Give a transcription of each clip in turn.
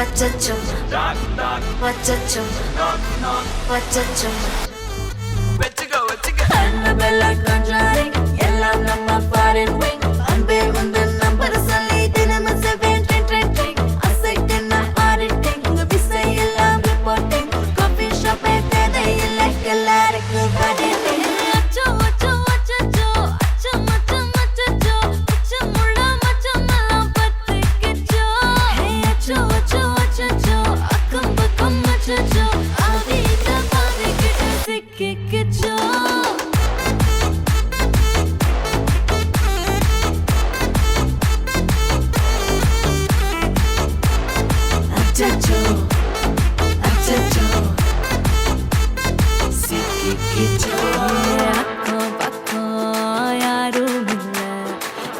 வச்சச்சோ வச்சச்சோ வச்சச்சோ வெச்சுக்க வெச்சுக்க Annabella Conjuring எல்லாம் நம்ம foreign wing அன்பே உந்தன் நம்பர் சொல்லி தினமும் 7 ட்ரெண்டிங் அசைக்கின ஆடிட்டிங் உங்க விசை எல்லாம் ரிப்போர்ட்டிங் காஃபி ஷாப் தேதை இல்லை எல்லாருக்கும் பதிலே அச்சோ அச்சோ அச்சோ அச்சோ மச்சம் அச்சோ அச்சம் முள்ள மச்சம் எல்லாம் பத்திக்கிச்சோ ஹே அச்சோ அச்சோ அச்சோ அக்கம் பக்கம் அச்சோ ஆதித பாதிக்கிட்டு சிக்கிக்கிச்சோ அச்சச்சோ அச்சச்சோ சிக்கிக்கிச்சோ அக்கம் பக்கம் யாரும் இல்ல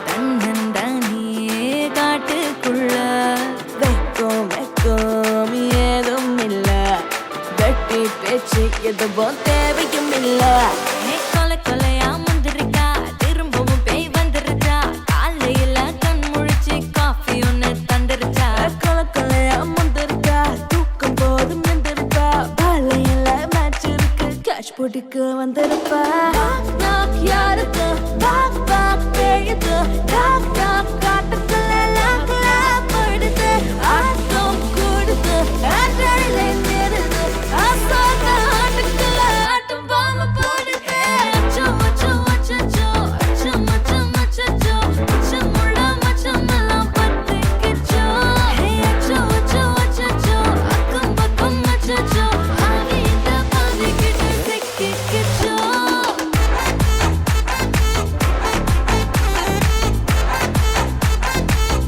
தன்னந்தனியே காட்டுக்குள்ள வெக்கம் வெக்கம் ஏதும் இல்ல வெட்டி பேச்சு எதுவும் தேவையும் இல்ல கொலை கொலையா முந்திருக்கா திரும்பவும் பேய் வந்துருச்சா காலையில கண் முழிச்சு காஃபி ஒன்னு தந்துருச்சா கொலை கொலையா முந்திருக்கா தூக்கம் போதும் எந்திருப்பா பாலையில மேட்ச் இருக்கு கேஷ் போட்டுக்கு வந்திருப்பா யாருக்கு பாக் பாக் பேயுது டாக் டாக் காட்டுக்குள்ள லாக்ல படுது ஆட்டம் கூடுது ஆட்டையில நிறுது ஆசாக ஆட்டுக்குள்ள ஆட்டம் பாம போடுது அச்சோ அச்சோ அச்சோ அச்சோ மச்சம் அச்சோ அச்சம் முள்ள மச்சம் எல்லாம் பத்திக்கிச்சோ ஹே அச்சோ அச்சோ அச்சோ அக்கம் பக்கம் அச்சோ ஆவித பாதிக்கிட்டு சிக்கிக்கிச்சோ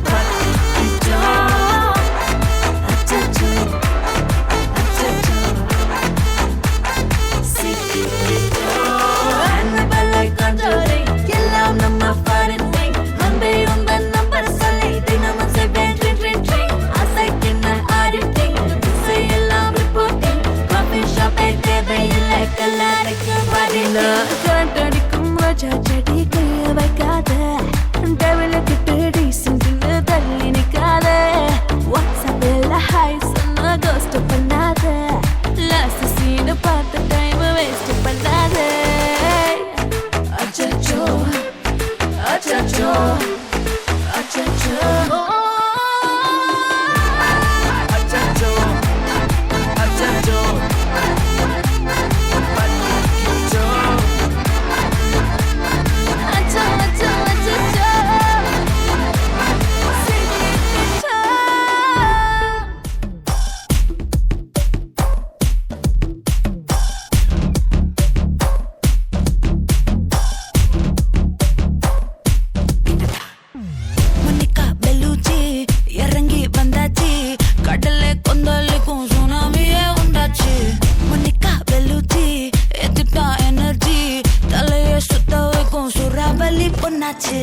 பத்திக்கிச்சோ அச்சோ அச்சோ சிக்கிக்கிச்சோ Annabella Conjuring எல்லாம் நம்ம foreign wing அன்பே உந்தன் நம்பர் சொல்லி தினமும் 7 ட்ரெண்டிங் அசைக்கின ஆடிட்டிங் விசை எல்லாம் ரிப்போர்ட்டிங் காஃபி ஷாப் தேவை இல்லை எல்லாருக்கும் பதிலே கரண்ட் அடிக்கும் ரோஜா செடி கைய வைக்காத டெவில கிட்ட டீசென்ட்னு தள்ளி நிக்காத வாட்ஸ்அப்பில் ஹாய் சொன்ன கோஸ்ட் பண்ணாத லாஸ்ட் சீன் பார்த்த டைம் வேஸ்ட் பண்ணாத அச்சச்சோ அச்சச்சோ அச்சச்சோ அச்சச்சோ அச்சச்சோ பத்திக்கிச்சோ அச்சோ அச்சோ அச்சச்சோ சிக்கிக்கிச்சோ மன்னிக்கா பெல்லூச்சி இறங்கி வந்தாச்சு கடலை கொந்தளிக்கும் சுனாமியே உண்டாச்சு மன்னிக்கா பெல்லூச்சி எதிர்ப்பா எனர்ஜி தலைய சுத்த வைக்கும் சுறாவலி பொண்ணாச்சு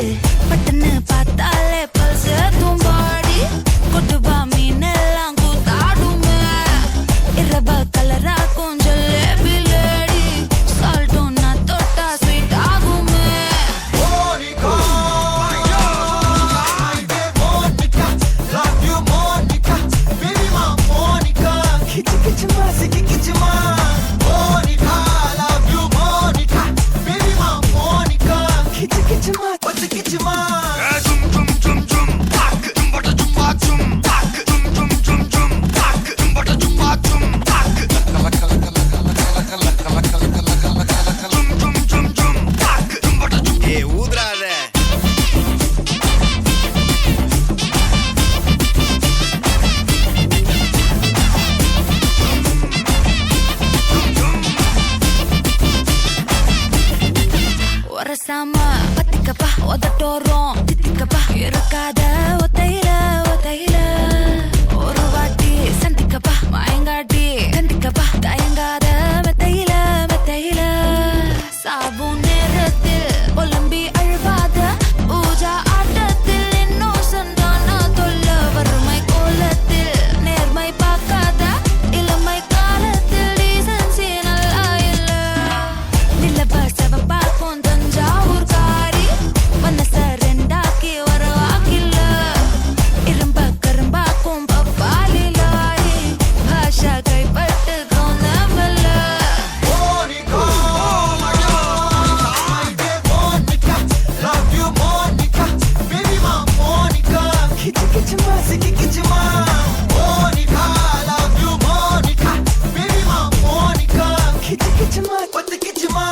பட்டுன்னு பார்த்தாலே பல்ஸ் தூம்பாடி கொட்டுவா மீனெல்லாம் கூத்தாடுமே இரவ கலராக்கும் ஜல்லேபி லேடி சால்ட்டும் நான் தொட்டா ஸ்வீட் ஆகுமே Monica, Monica, love you Monica, baby ma Monica, kichi kichi ma, siki kichi ma. Monica, love you Monica, baby ma Monica, kichi kichi ma, what's kichi ma? Zum zum zum zum, tak, bata jumba zum, tak, zum zum zum zum, tak, bata jumba zum, tak. Kala kala kala kala kala kala kala kala kala kala kala kala. Zum zum zum zum, tak, bata jumba. ஏ ஊதுறாத ஒரசாம பத்திக்கப்பா உதட்டோரம் தித்திக்கப்பா இருக்காத ஒத்தையில ஒத்தையில ஒரு வாட்டி சந்திக்கப்பா மயங்காட்டி கண்டிக்கப்பா தயங்காத மெத்தையில மெத்தையில சாபுன் நேரத்தில் புலம்பி அழுவாத பூஜா ஆட்டத்தில் இன்னும் சந்தான தொல்ல வறுமை கோலத்தில் நேர்மை பார்க்காத இளமை காலத்தில் டீசன்சி நல்லா இல்ல நிலவ செவப்பா தஞ்சாவூர் காரி மனச ரெண்டாக்கி வரவாக்கில்ல ஒத்துக்கிச்சுமா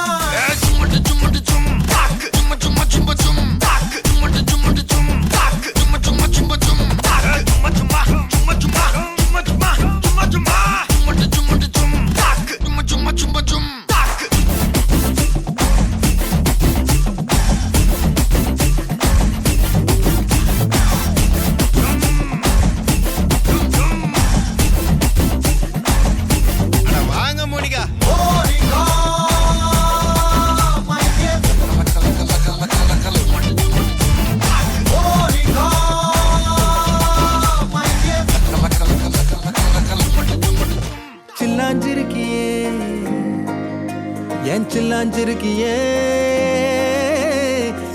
சில்லாஞ்சிருக்கியே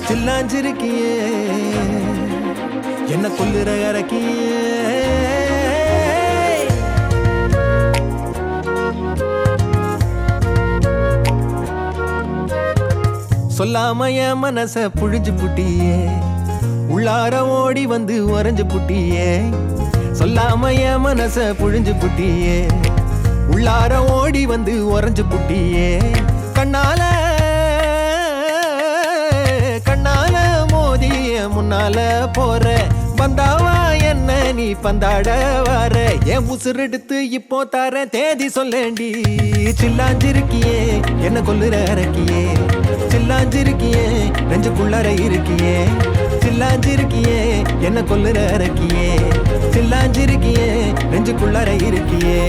சில்லாஞ்சிருக்கியே என்ன கொல்லுற இறக்கியே சொல்லாம என் மனச புழிஞ்சு புட்டியே உள்ளார ஓடி வந்து உறைஞ்சு புட்டியே சொல்லாம என் மனச புழிஞ்சு புட்டியே உள்ளார ஓடி வந்து உறைஞ்சு புட்டியே கண்ணால கண்ணால மோதிய முன்னால போற வந்தாவா என்ன நீ பந்தாட வர என் உசுரெடுத்து இப்போ தர தேதி சொல்லேண்டி சில்லாஞ்சிருக்கியே என்ன கொல்லுற இறக்கியே சில்லாஞ்சிருக்கியே நெஞ்சுக்குள்ளற இருக்கியே சில்லாஞ்சிருக்கியே என்ன கொல்லுற இறக்கியே சில்லாஞ்சிருக்கியே நெஞ்சுக்குள்ளற இருக்கியே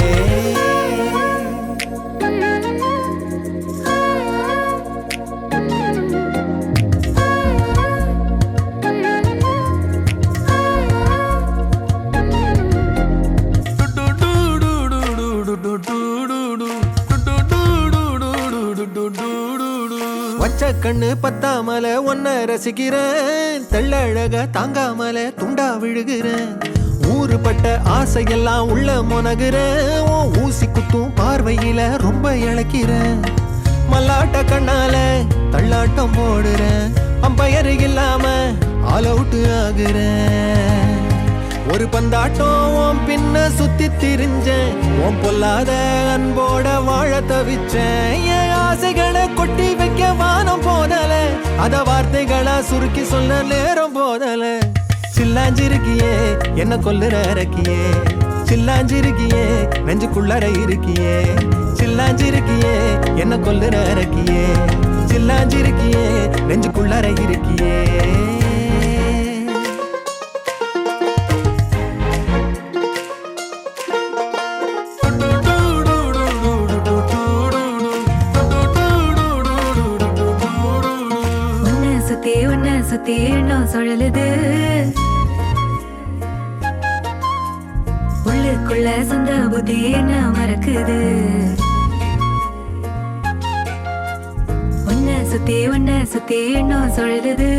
கண்ணு பத்தாமல ஒன்ன ரசிக்கிறேன் தெள்ளழக தாங்காமல துண்டா விழுகிறேன் ஊறுபட்ட ஆசையெல்லாம் உள்ள முனகுறேன் ஊசி குத்தும் பார்வையில ரொம்ப இழக்கிறேன் மல்லாட்ட கண்ணால தள்ளாட்டம் போடுறேன் அம்பயர் இல்லாம ஆல் அவுட் ஆகுறேன் ஒரு பந்தாட்டம் பின்ன சுத்தி திரிஞ்சேன் உன் பொல்லாத அன்போட வாழ தவிச்சேன் என் ஆசைகளை கொட்டி வைக்க வானம் போதல அத வார்த்தைகளா சுருக்கி சொல்ல நேரம் போதல சில்லாஞ்சிருக்கியே என்ன கொல்லுற இறக்கியே சில்லாஞ்சிருக்கியே நெஞ்சுக்குள்ளற இருக்கியே சில்லாஞ்சிருக்கியே என்ன கொல்லுற இறக்கியே சில்லாஞ்சிருக்கியே நெஞ்சுக்குள்ளற இருக்கியே சுத்தி எண்ணம் சுழலுது உள்ளுக்குள்ள சொந்த புத்தி என்ன மறக்குது உன்னை சுத்தி எண்ணம் சுழலுது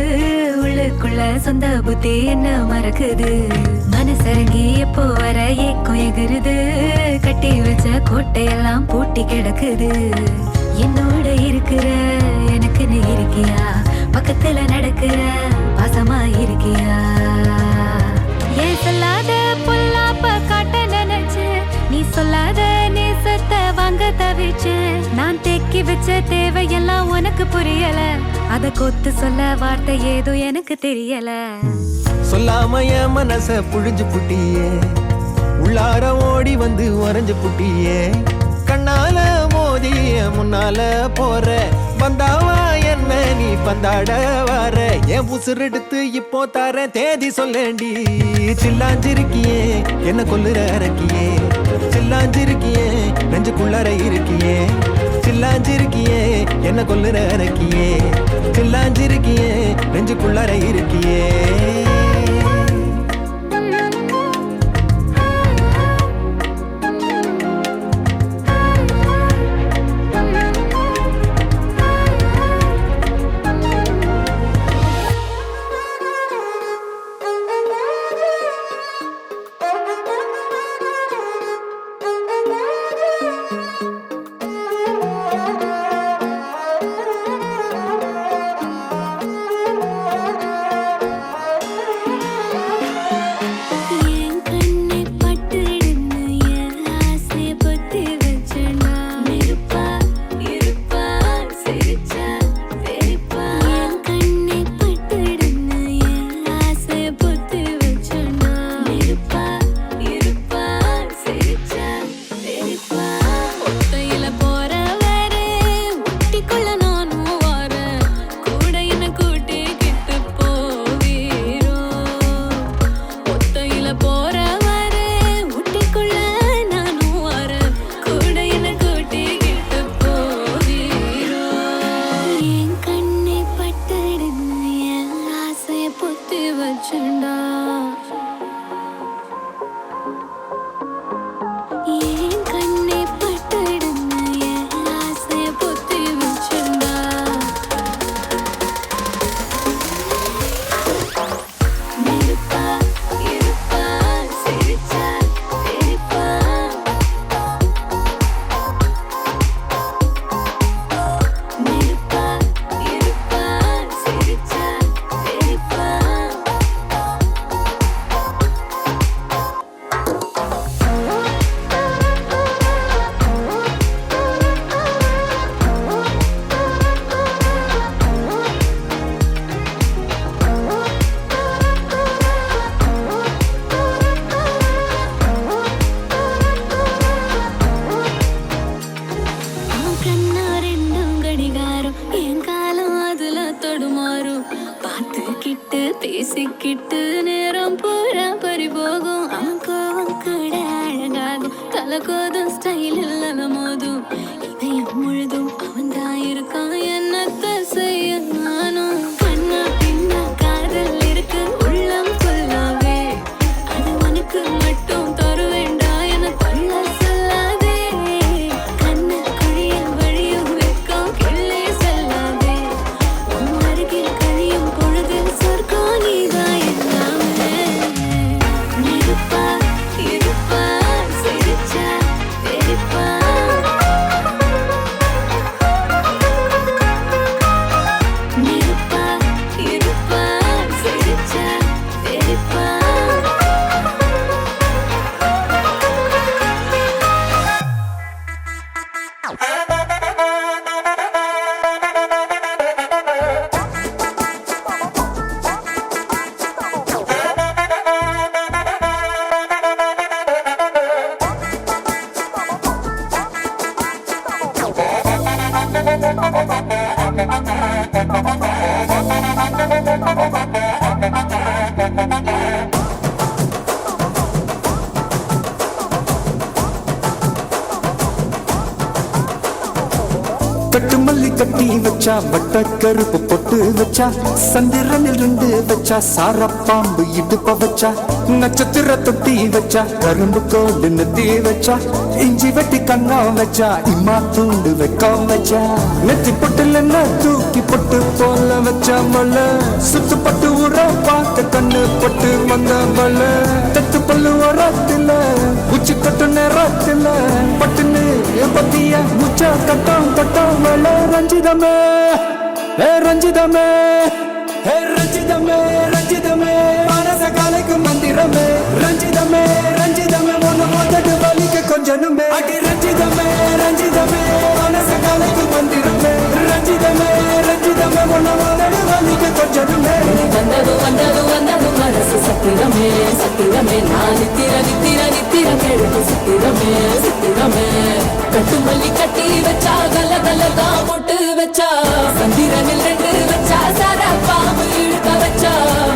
உள்ளுக்குள்ள சொந்த புத்தி என்ன மறக்குது மனசரங்கி எப்போ வர ஏக்கம் எகுருது கட்டி வச்ச கோட்டையெல்லாம் பூட்டி கிடக்குது என்னோட இருக்கிற எனக்குன்னு இருக்கியா பக்கத்துல நடக்கிற பாசமா இருக்கியா ஏன் சொல்லாத பொல்லாப்ப காட்ட நினைச்சு நீ சொல்லாத நேசத்தை வாங்க தவிச்சு நான் தேக்கி வச்ச தேவையெல்லாம் உனக்கு புரியல அத கொத்து சொல்ல வார்த்தை ஏதோ எனக்கு தெரியல சொல்லாம என் மனச புழிஞ்சு புட்டியே உள்ளார ஓடி வந்து உறைஞ்சு புட்டியே கண்ணால மோதிய முன்னால போற வந்தாவா என்ன நீ பந்தாட வர என் உசுரெடுத்து இப்போ தர தேதி சொல்லேண்டி சில்லாஞ்சிருக்கியே என்ன கொல்லுற இறக்கியே சில்லாஞ்சிருக்கியே நெஞ்சுக்குள்ளற இருக்கியே சில்லாஞ்சிருக்கியே என்ன கொல்லுற இறக்கியே சில்லாஞ்சிருக்கியே நெஞ்சுக்குள்ளற இருக்கியே பேசிக்கிட்டு நேரம் பூரா பறிபோகும் அவன் கோவம் கூட அழகாகும் தலகோதும் ஸ்டைல் இல்லாத மோதும் இதயம் முழுதும் அவன் தான் இருக்கான் என்னத்த செய்ய நானும் கண்ணா பின்னா காதல் இருக்கு உள்ளம் கொல்லாவே அது உனக்கு மட்டும் தருவேண்டா என கொள்ள சொல்லாதே கண்ணு குழியில் வழியும் வெக்கம் கிள்ளே செல்லாதே உன் அருகில் கழியும் பொழுதில் சொர்க்கம் நீதான் எல்லாமே நெருப்பா இருப்பா சிரிச்சா வெறுப்பா நெருப்பா இருப்பா சிரிச்சா வெறுப்பா கட்டு மல்லி கட்டி வச்சா வட்ட கருப்பு பொட்டு வச்சா சந்திரனில் இருந்து வச்சா சாரப்பாம்பு இடுப்ப வச்சா நட்சத்திர தொட்டி வச்சா கரும்பு கோடு நெத்தி வச்சா இஞ்சி வெட்டி கண்ணம் வச்சா இம்மா தூண்டு வெக்கம் வச்சா நெத்தி பொட்டுல தூக்கி பொட்டு போல வச்சா மல சுத்து பட்டு உர பார்க்க கண்ணு பொட்டு வந்த மல தட்டு பல்லு உரத்துல உச்சி கட்டு நேரத்துல பட்டுன்னு பத்திய முச்சா கட்டம் கட்டம் மல ரஞ்சிதமே ரஞ்சிதமே ரஞ்சிதமே ரஞ்சிதமே மனச காலைக்கு மந்திரமே ரஞ்சிதமே ரஞ்சிதமே ஒன்னு மோதட்டு வலிக்க கொஞ்சனுமே அடி ரஞ்சிதமே ரஞ்சிதமே மனச காலைக்கு மந்திரமே ரஞ்சிதமே ரஞ்சிதமே ஒன்னு மோதட்டு வலிக்க கொஞ்சனுமே வந்தது வந்தது வந்தது மனசு சத்திரமே சத்திரமே நான் நித்திர நித்திர நித்திர கேடுது சத்திரமே சத்திரமே கட்டு மல்லி கட்டி வச்சா கல கலதா போட்டு வச்சா சந்திரனில் ரெண்டு வச்சா சாரா பாம்பு இழுக்க வச்சா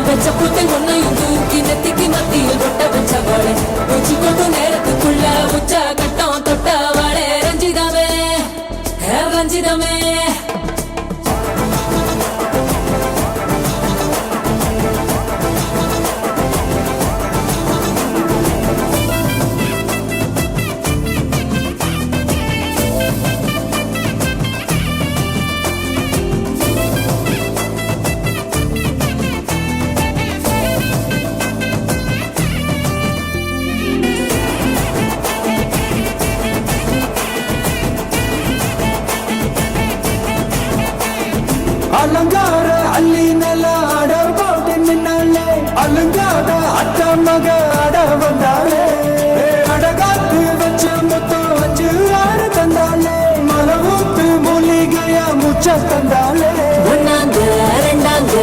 வச்ச புத்தை ஒன்னையும் தூக்கி நெத்திக்கு மத்தியில் கொட்ட வச்சவளே உச்சி கொண்டு நேரத்துக்குள்ள உச்ச கட்டம் தொட்டவளே ரஞ்சிதமே ரஞ்சிதமே அலங்கார அள்ளி நல ஆட போட்டு நின்னாலே அலங்கார அத்த மக ஆட வந்தாலே அடகாத்து வச்ச மொத்தம் வச்சு ஆட தந்தாலே மலவூத்து மூலிகையா முச்ச தந்தாலே ஒன்னாங்க ரெண்டாங்க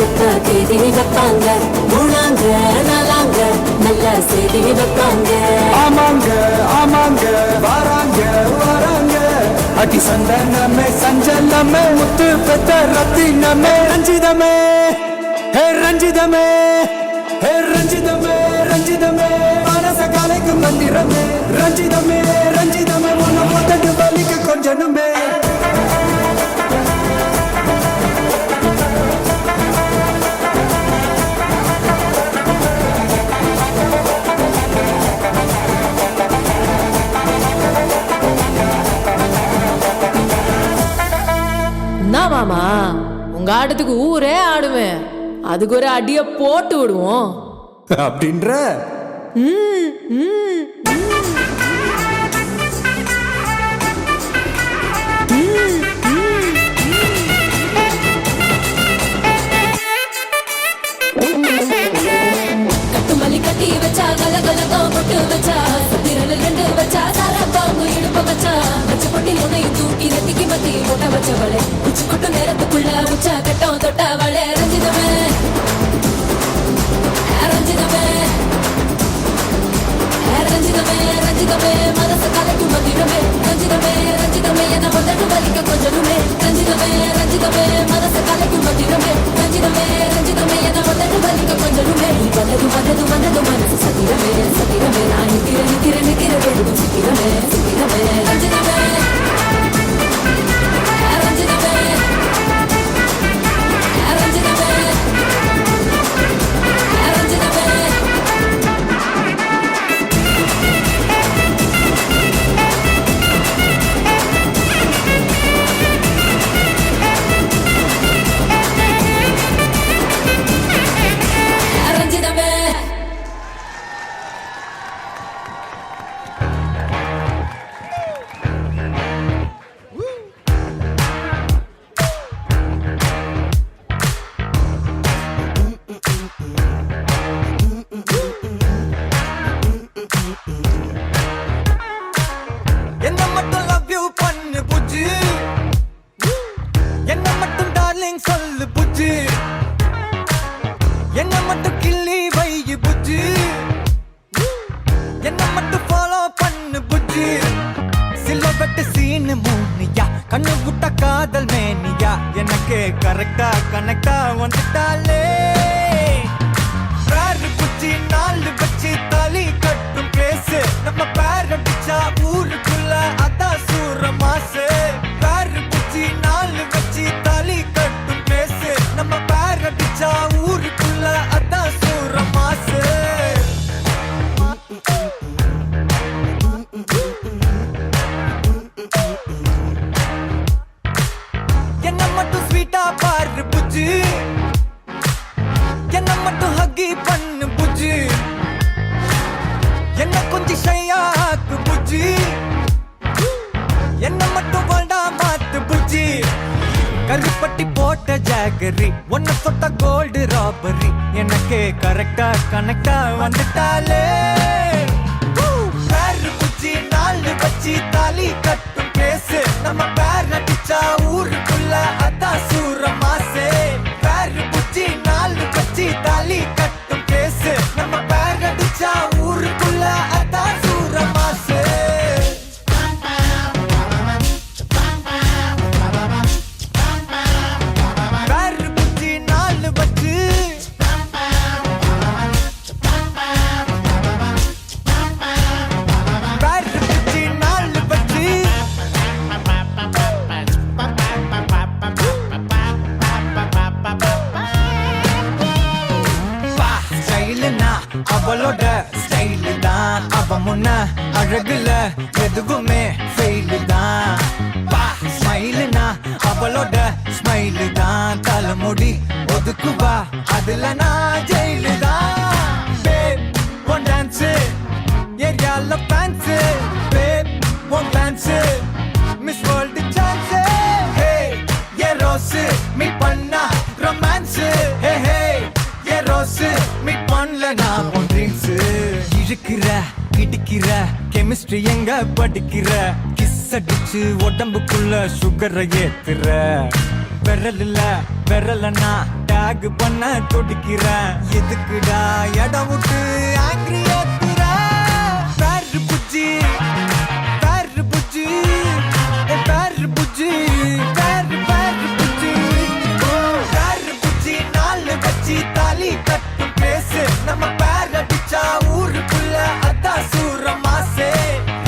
எப்ப தேதி வைப்பாங்க மூணாங்க நாலாங்க நல்ல செய்தி வைப்பாங்க ஆமாங்க ஆமாங்க வராங்க வராங்க அடி சந்தனமே சஞ்சலமே முத்து பெத்த ரத்தினமே ரஞ்சிதமே ரஞ்சிதமே ரஞ்சிதமே ரஞ்சிதமே மனச காலைக்கு மந்திரமே ரஞ்சிதமே ரஞ்சிதமே ஒன்னு மொத்தட்டு வலிக்கு கொஞ்சனுமே மாமா உங்க ஆட்டத்துக்கு ஊரே ஆடுவேன் அதுக்கு ஒரு அடிய போட்டு விடுவோம் அப்படின்ற கட்டுமல்லி கட்டி வச்சா கல கலதான் போட்டு வச்சா சத்திரனில் ரெண்டு வச்சா சாரா பாம்பு இடுப்ப வச்சா வச்ச பொட்டி உன்னையும் தூக்கி நெத்திக்கு மத்தி போட்ட வச்சவளே உச்சி கொட்டு நேரத்துக்குள்ள உச்சா கட்டம் தொட்டவளே ரஞ்சிதமே ரஞ்சிதமே ரஞ்சிதமே ரஞ்சிதமே மனச கலைக்கு மந்திரமே ரஞ்சிதமே ரஞ்சிதமே என்ன பதட்டு வலிக்க கொஞ்சனுமே ரஞ்சிதமே ரஞ்சிதமே மனச கலைக்கு மந்திரமே ரஞ்சிதமே ரஞ்சிதமே என்ன பதட்டு வலிக்க என்ன மட்டும் டார்லிங் சொல்லு புஜ்ஜு, என்ன மட்டும் கிள்ளி வை புஜ்ஜு, என்ன மட்டும் ஃபாலோ பண்ணு புஜ்ஜு. சிலவட்டு சீனு மூனியா, கண்ணு விட்ட காதல் மேனியா, எனக்கு கரெக்டா கனெக்டா வந்துட்டாலே. பேரு புஜ்ஜி நாலு வச்சு தாலி கட்டும் பேசு, நம்ம பேர் அடிச்சா ஊருக்குள்ள அதான் சூர மாசு. பேரு புஜ்ஜி நாலு வச்சு தாலி கட்டும் பேசு, நம்ம பேர் அடிச்சா ஊருக்குள்ள அதான் சூர மாசு. என்ன மட்டும் ஸ்வீட்டா பாரு புஜ்ஜி, என்ன மட்டும் ஹக்கி பண்ணு புஜ்ஜி, என்ன கொஞ்சம் ஷையாக்கு புஜ்ஜி, என்ன மட்டும் வாழ்டா மாத்து புஜ்ஜி. கருப்பட்டி போட்ட ஜாகரி, ஒன்ன தொட்ட கோல்டு ராபரி, எனக்கு கரெக்டா கனெக்டா வந்துட்டாலே. பேரு புஜ்ஜி நாலு வச்சு தாலி கட்டும் பேசு, நம்ம பேர் அடிச்சா ஊருக்குள்ள அதான் சூர மாசே. பேரு புஜ்ஜி நாலு வச்சு தாலி கட்டும் பேசு, நம்ம பேர் அடிச்சா ஊருக்குள்ள அதான் சூர மாசே. பேரு புஜ்ஜி நாலு வச்சு, பேரு புஜ்ஜி நாலு வச்சு. ஸ்டைலுனா அவளோட ஸ்டைலு தான், அவ முன்ன அழகுல எதுவுமே ஃபெயிலு தான். ஸ்மைலுனா அவளோட ஸ்மைலு தான், தலைமுடி ஒதுக்குவா அதுல நான் ஜெயிலு தான். பேப் ஒன் டான்ஸ் ஏரியால fans, babe one dance miss world chance. Hey a rose meet பண்ணா romance, hey hey a rose meet பண்ணல நான் உன் ட்ரீம்ஸ். இழுக்கிற இடிக்கிற கெமிஸ்ட்ரி எங்க படிக்கிற, கிஸ் அடிச்சு உடம்புக்குள்ள சுகரை ஏத்துற. விரல்ல விரலனா டேக் பண்ண துடிக்கிற, எதுக்குடா இடம் விட்டு ஆங்கிரி ஏத்துற. பேரு புஜ்ஜி பேரு புஜ்ஜி பேரு புஜ்ஜி பேரு பேரு புஜ்ஜி. பேரு புஜ்ஜி நாலு வச்சு தாலி கட்டும் பேசு, நம்ம பேர் அடிச்சா ஊருக்குள்ள அதான் சூர மாசே.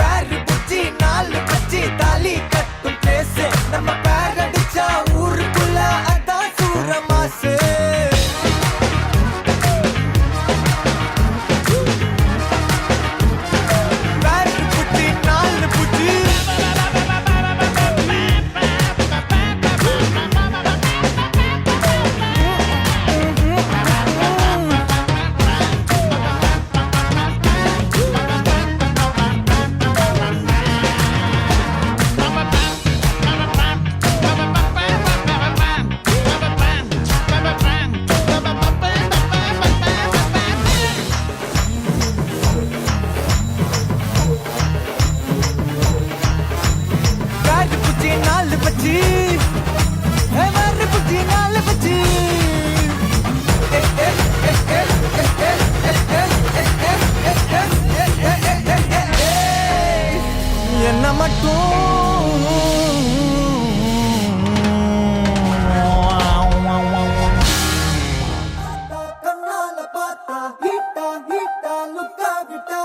பேரு புஜ்ஜி நாலு வச்சு தாலி கட்டும் பேசு, நம்ம பேர் அடிச்சா ஊருக்குள்ள அதான் சூர மாசே. பேரு புஜ்ஜி நாலு புஜ்ஜி. பேரு புஜ்ஜி நாலு வச்சு, பேரு புஜ்ஜி நாலு வச்சு. என்ன கண்ணால பார்த்தா ஹீட்டா ஹீட்டா லுக்கா கிட்டா,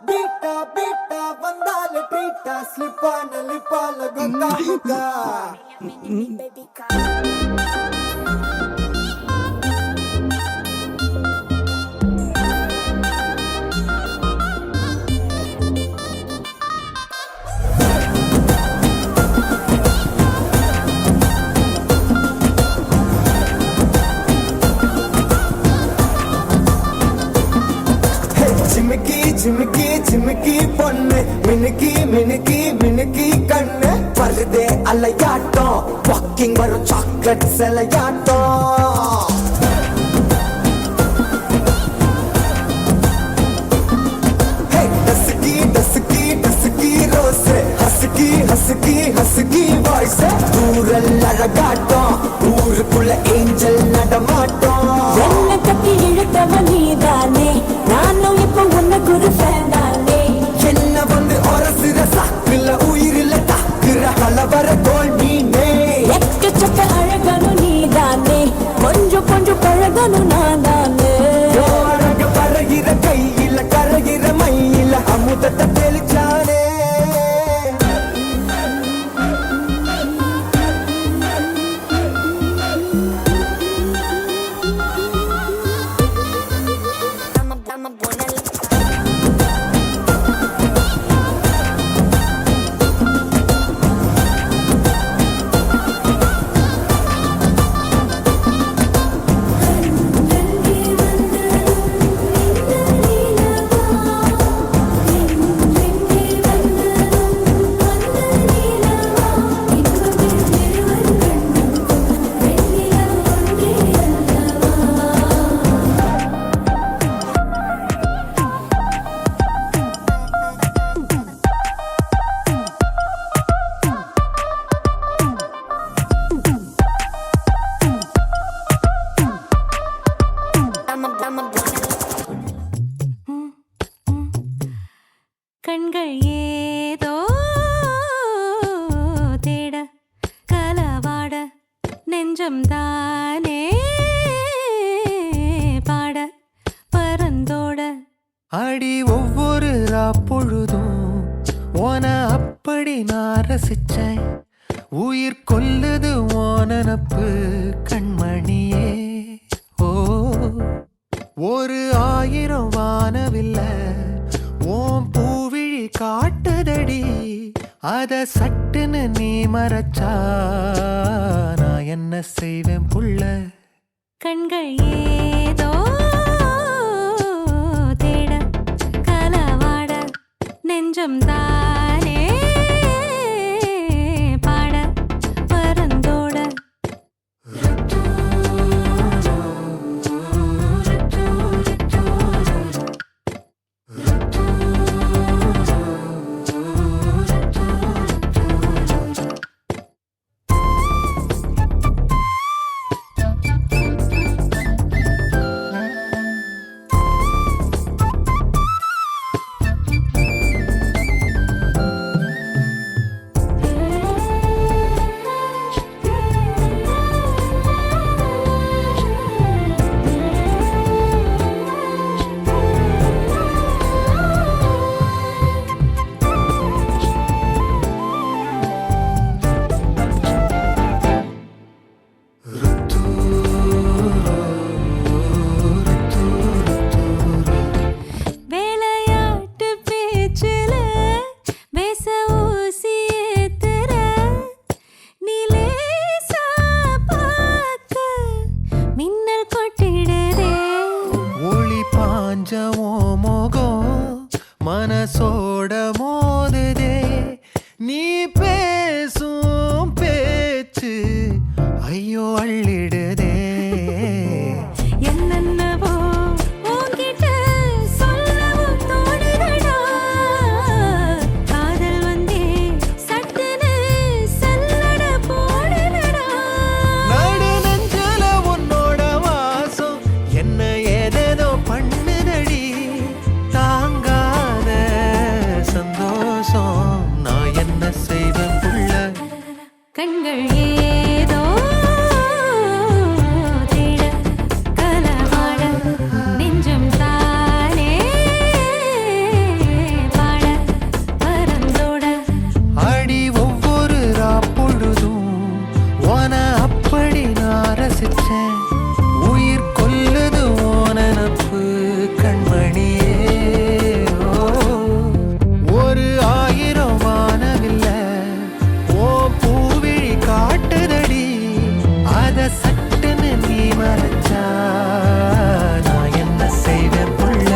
பீட்டா பீட்டா வந்தால ட்ரீட்டா, ஸ்லிப்பான லிப்பால கொக்கா கொக்கா. சிமிக்கி சிமிக்கி சிமிக்கி பொண்ணு, மினுக்கி மினுக்கி மினுக்கி கண்ணு, வருதே அலையாட்டம் வாக்கிங் வரும் சாக்லேட் சிலையாட்டம். Dusky dusky dusky rose, husky husky நசுக்கி ஹசுக்கி வாய்ஸ் ஊரல் அழகாட்டம் ஊருக்குள்ள ஏஞ்சல் நடமாட்டம் என்ன கட்டி இழுத்தவ நீதானே நானும் இப்ப உன்ன குரு ஃபேன் தானே என்ன வந்து ஒரசுற சாக்குல உயிரில தாக்குற கலவர தோல் மீனே எக்கச்சக்க அழகனும் நீதானே கொஞ்சம் கொஞ்சம் பழகனும் நான் தானே அழக பறகிற கையில கரகிற மயில அமுதத்தை தெளிச்சானே கண்கள் ஏதோ தேட கலவாட நெஞ்சம் தானே பாட பரந்தோட அடி ஒவ்வொரு பொழுதும் ஓன அப்படி நான் ரசிச்சேன் உயிர் கொல்லுது ஓனனப்பு கண்மணியே ஓ ஒரு 1000 வானவில்ல ஓம் பூவிழி காட்டுதடி அத சட்டுன்னு நீ மறைச்சா நான் என்ன செய்வேன் புள்ள கண்கள் ஏதோ தேட கலவாட நெஞ்சம் தானே பாட பரந்தோட விளையாட்டு பேச்சுல பேச ஊசி ஏத்துற நிலேசா பார்க்க மின்னல் கொட்டிடுதே ஒளி பாஞ்சவோ மோகம் மனசோட மோதுதே நீ பேசும் பேச்சு ஐயோ அள்ளிடுதே என்னென்னவோ உன்கிட்ட சொல்லவும் தோணுதடா காதல் வந்தே சட்டுன்னு சல்லட போடுதடா நடு நெஞ்சில உன்னோட வாசம் என்ன ஏதேதோ பண்ணுதடி தாங்காத சந்தோஷம் நான் என்ன செய்வேன் புள்ள கண்கள் ஏதோ தேட கலவாட நெஞ்சம் தானே பாட பரந்தோட அடி ஒவ்வொரு பொழுதும் ஓன அப்படி நான் ரசிச்சேன் உயிர் கொல்லுது ஓனனப்பு கண்மணியே ஓ ஒரு 1000 வானவில்ல ஓ பூவிழி காட்டுதடி அத சட்டுன்னு நீ மறைச்சா நான் என்ன செய்வேன் புள்ள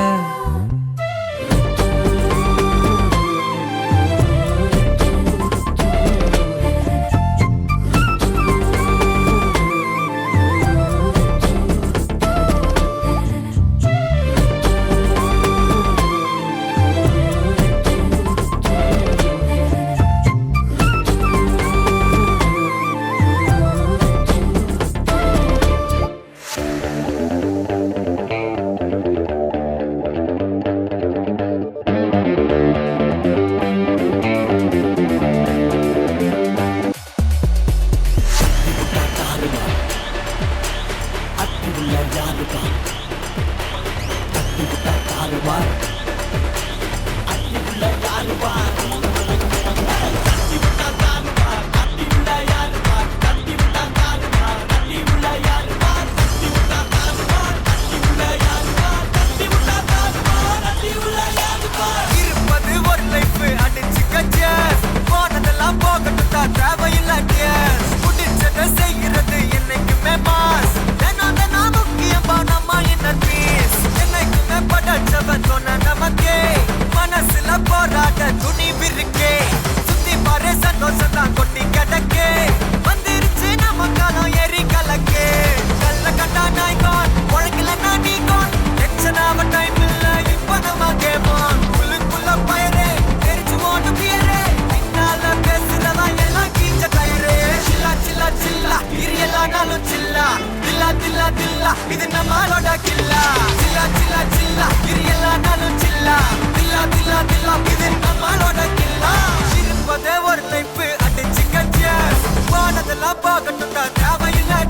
எல்லானாலும் சில்லா தில்லா தில்லா தில்லா இது நம்மளோட கில்லா சில்லா சில்லா சில்லா இது எல்லானாலும் சில்லா தில்லா தில்லா தில்லா இது நம்மளோட கில்லா இருப்பதே ஒரு லைஃப் அடிச்சு கட்சியஸ் வானதெல்லாம் பார்க்கட்டும் தான் தேவையில்லை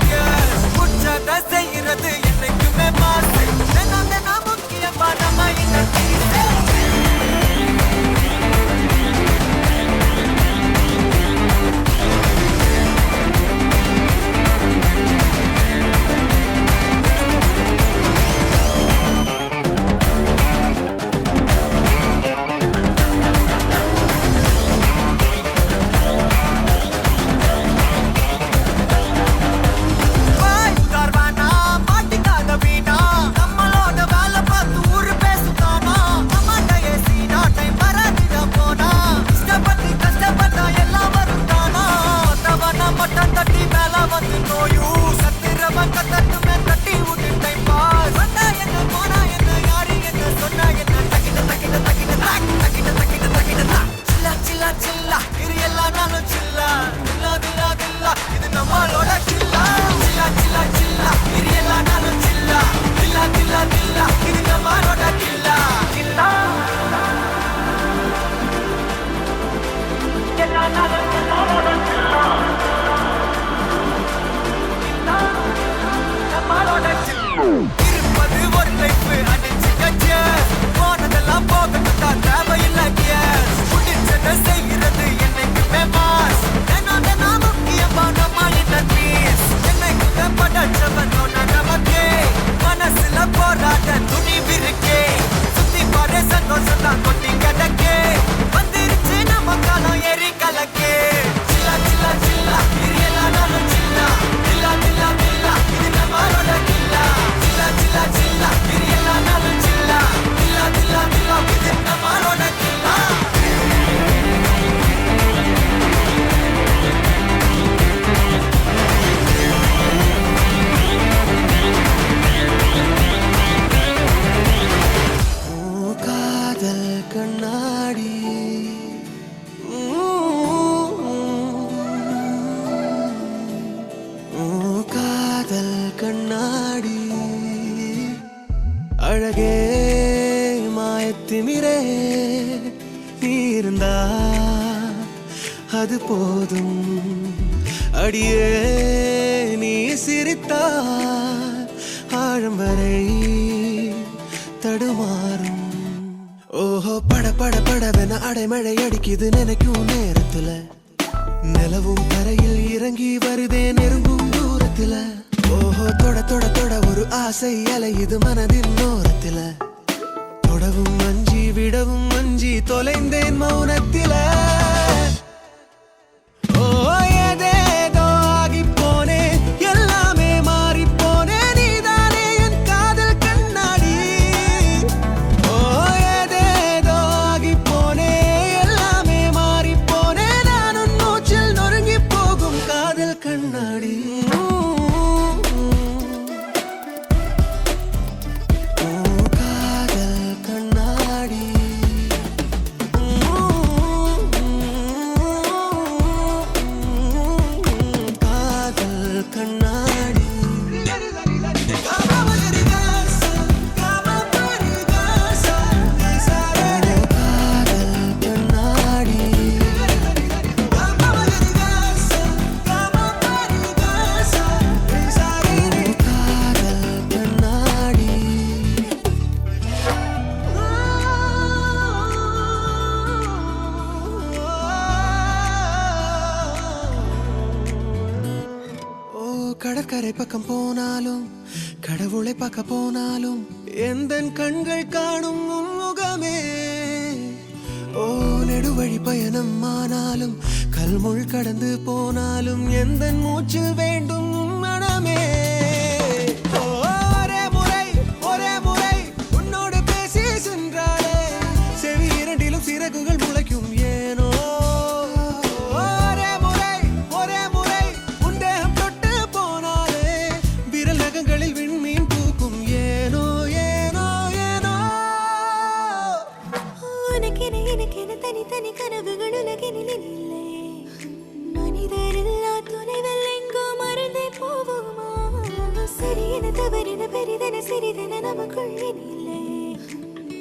குற்றத்தை செய்யறது என்னைக்குமே மாசு தினம் முக்கியமான இருப்பது ஒரு லைஃப் அடிச்சு கட்சியஸ் போனதெல்லாம் போகட்டும் தான் தேவையில்லை குடிச்சதை செய்கிறது என்னைக்குமே மாஸ் தினம் முக்கியமான பீஸ் என்னைக்குமே படச்சவனோட நமக்கே மனசுல போராட துணிவு இருக்கே சுத்தி பாரு சந்தோஷம் தான் கொட்டி கிடக்கே வந்துருச்சு நம்ம காலம் ஏறி கலக்கே சில்லா சில்லா சில்லா இரியலானாலும் சில்லா தில்லா தில்லா தில்லா இது நம்மளோட கில்லா சில்லா சில்லா சில்லா இரியலானாலும் சில்லா தில்லா தில்லா தில்லா இது நம்மளோட கில்லா காதல் கண்ணாடி காதல் கண்ணாடி அழகே மாயத்திமிரே நீ இருந்தா அது போதும் அடியே நீ சிரித்தா ஆழம் வரை தடுமாறும் ஓஹோ பட பட படவென அடைமழை அடிக்குது நினைக்கும் நேரத்துல நிலவும் தரையில் இறங்கி வருதே நெருங்கும் தூரத்துல ஓஹோ தொட தொட தொட ஒரு ஆசை அலையுது மனதின் ஓரத்துல தொடவும் மஞ்சி விடவும் மஞ்சி தொலைந்தேன் மௌனத்தில ஓ ஏதேதோ ஆகி போனே எல்லாமே மாறி போனே நீதானே என் காதல் கண்ணாடி ஓ ஏதேதோ ஆகி போனே எல்லாமே மாறி போனே நான் உன் மூச்சில் நொறுங்கி போகும் காதல் கண்ணாடி காதல் கண்ணாடி காதல் கண்ணாடி காதல் கண்ணாடி காதல் கண்ணாடி ஓ கடற்கரை பக்கம் போனாலும் கடவுளை பார்க்க போனாலும் எந்தன் கண்கள் காணும் உன் முகமே ஓ நெடுவழி பயணம் ஆனாலும் கல்முள் கடந்து போனாலும் எந்தன் மூச்சில் வேண்டும் உன் மனமே ஓ, ஒரே முறை உன்னோடு பேசி சென்றாலே செவி இரண்டிலும் சிறகுகள் முளைக்கும் ஏனோ ஒரே முறை உன் தேகம் தொட்டு போனாலே விரல் நகங்களில் விண்மீன் பூக்கும் ஏனோ ஏனோ ஏனோ உனக்கென எனக்கென தனித்தனி கனவுகள் உலகினில் இல்லை மனிதரில்லா துணைவில் எங்கோ மறந்து தவறின தவறின பெரிதென சிறிதென நமக்குள் இல்லை.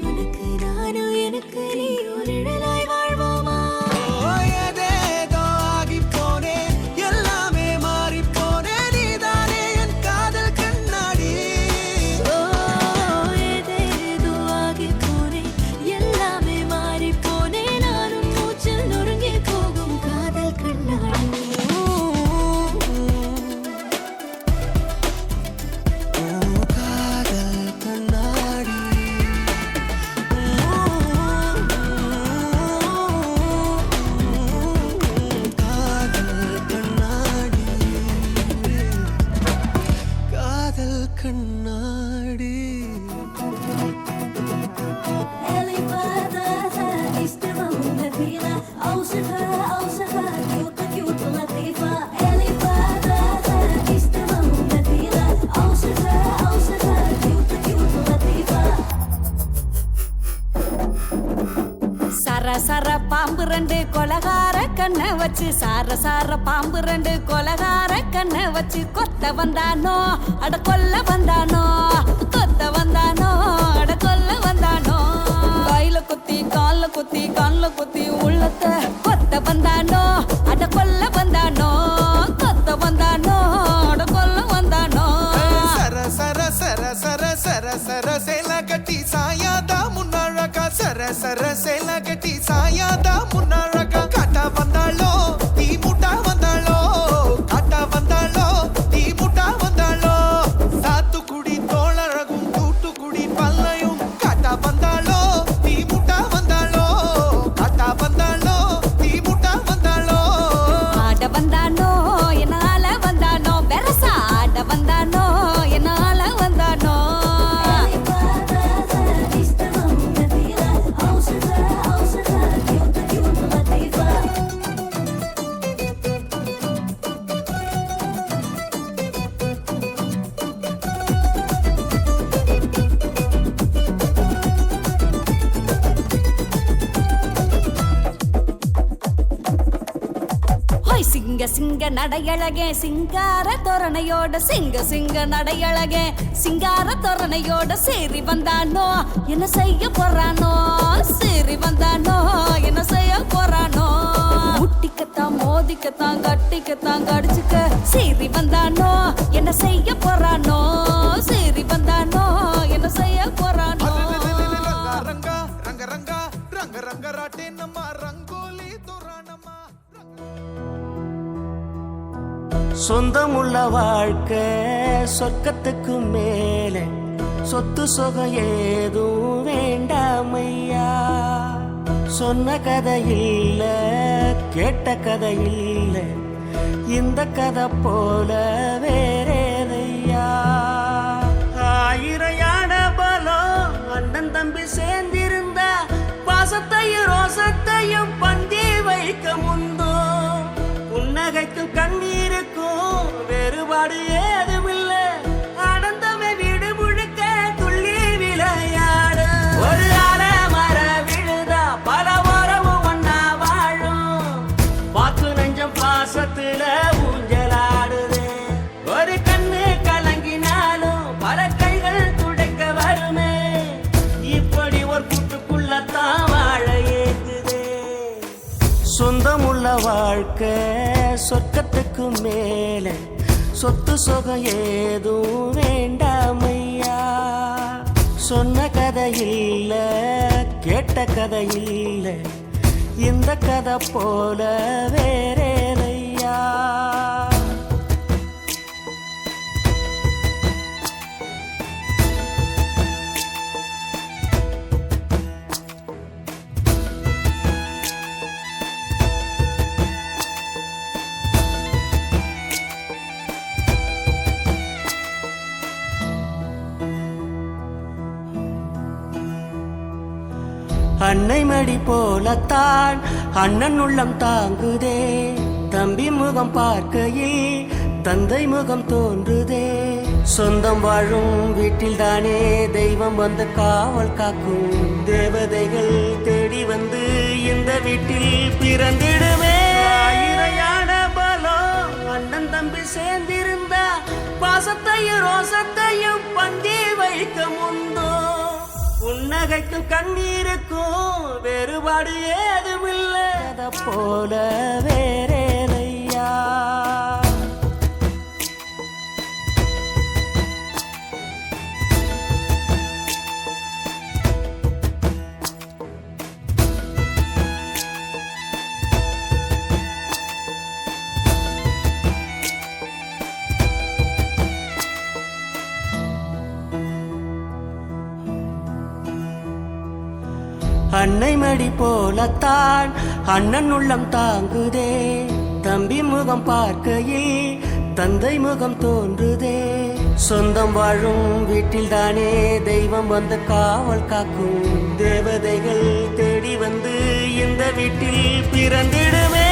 உனக்கு நானும் எனக்கு நீ ஒரு நிழலாய் வாழ்வோமா? ஏதேதோ ஆகிப் போனேன், எல்லாமே மாறிப் போனேன், நீதானே என் காதல் கண்ணாடி. ஓ, ஏதேதோ ஆகிப் போனேன், எல்லாமே மாறிப் போனேன், நானும் மூச்சில் நொறுங்கி போகும் காதல் கண்ணாடி. காதல் கண்ணாடி. காதல் கண்ணாடி. காதல் கண்ணாடி. اللي فاتها استمع مثيلة أوصفها أوصفها كيوت كيوت لطيفة. اللي فاتها استمع مثيلة أوصفها أوصفها كيوت كيوت لطيفة. சர சர பாம்பு ரெண்டு கொலகார கண்ணை வச்சு சார சார பாம்பு ரெண்டு கொலகார கண்ணை வச்சு கொத்த வந்தானோ அட கொல்ல வந்தானோ கொத்த வந்தானோ அட கொல்ல வந்தானோ கையில குத்தி கால்ல குத்தி கண்ல குத்தி உள்ளத்த கொத்த வந்தானோ அட கொல்ல வந்தானோ கொத்த வந்தானோ அட கொல்ல வந்தானோ. சர சர சர சர சர சர சேல கட்டி சாயாதா முன்னாழகா. சர சர சேல கட்டி சாயாதா முன்னாழகா. காட்டா வந்தாளோ தீ முட்டா வந்தாளோ, காட்டா வந்தாளோ தீ முட்டா வந்தாளோ. சாத்துக்குடி தோழழகும் தூத்துக்குடி பல்லையும் காட்டா வந்தாளோ தீ முட்டா வந்தாளோ, காட்டா வந்தாளோ தீ முட்டா வந்தாளோ. ஆட வந்தானோ என்னால வந்தானோ பெருசா ஆட வந்தானோ என்னால வந்தானோ. ஹோய் சிங்க சிங்க நடையழகே சிங்கார தோரணையோட சிங்க சிங்க நடையழகே சிங்கார தோரணையோட சேரி வந்தானோ என்ன செய்ய போறானோ. சேரி வந்தானோ என்ன செய்ய போறானோ. முட்டிக்கத்தான் மோதிக்கத்தான் கட்டிக்கத்தான் கடிச்சுக்க சேரி வந்தானோ என்ன செய்ய போறானோ. சேரி வந்தானோ என்ன செய்ய போறானோ. ரங்க ரங்க ரங்க ரங்க ரங்க ராட்டே நம்ம ரங்கோலி தோரணமா. சொந்தமுள்ள வாழ்க்கை சொர்க்கத்துக்கு மேலே சொத்து சொகம் ஏதும் வேண்டாமையா. சொன்ன கதை இல்ல கேட்ட கதை இல்ல இந்த கதை போல வேறேதையா. ஆயிரையான பலம் அண்ணன் தம்பி சேர்ந்திருந்தா பாசத்தையும் ரோசத்தையும் பந்தி வைக்க முந்தோ. புன்னகைக்கும் கண்ணீருக்கும் வேறுபாடு ஏதுமில்ல. ஆனந்தமே வீடு முழுக்க துள்ளி விளையாடு. ஒரு மர விழுதா பல உறவும் ஒன்னா வாழும். வாக்கு நெஞ்சம் பாசத்துல ஊஞ்சலாடுது. ஒரு கண்ணு கலங்கினாலும் பல கைகள் துடைக்க வருமே. இப்படி ஒரு கூட்டுக்குள்ளத்தான் வாழ ஏக்குது. சொந்தமுள்ள வாழ்க்கை சொர்க்கத்துக்கு மேலே சொத்து சொகம் ஏதும் வேண்டாமையா. சொன்ன கதை இல்ல கேட்ட கதை இல்ல இந்த கதை போல வேறேதையா. அன்னை மடி போலத்தான் அண்ணன் உள்ளம் தாங்குதே. தம்பி முகம் பார்க்கையில் தந்தை முகம் தோன்றுதே. சொந்தம் வாழும் வீட்டில் தானே தெய்வம் வந்து காவல் காக்கும். தேவதைகள் தேடி வந்து இந்த வீட்டில் பிறந்திடுமே. ஆயிரையான பலம் அண்ணன் தம்பி சேர்ந்திருந்தா பாசத்தையும் ரோசத்தையும் பந்தி வைக்க முந்தோ புன்னகைக்கும் கண்ணீருக்கும் வேறுபாடு ஏதுமில்லை அத போல வேறேதையா அன்னை மடி போலத்தான் அண்ணன் உள்ளம் தாங்குதே தம்பி முகம் பார்க்கையில் தந்தை முகம் தோன்றுதே சொந்தம் வாழும் வீட்டில் தானே தெய்வம் வந்து காவல் காக்கும் தேவதைகள் தேடி வந்து இந்த வீட்டில் பிறந்திடுமே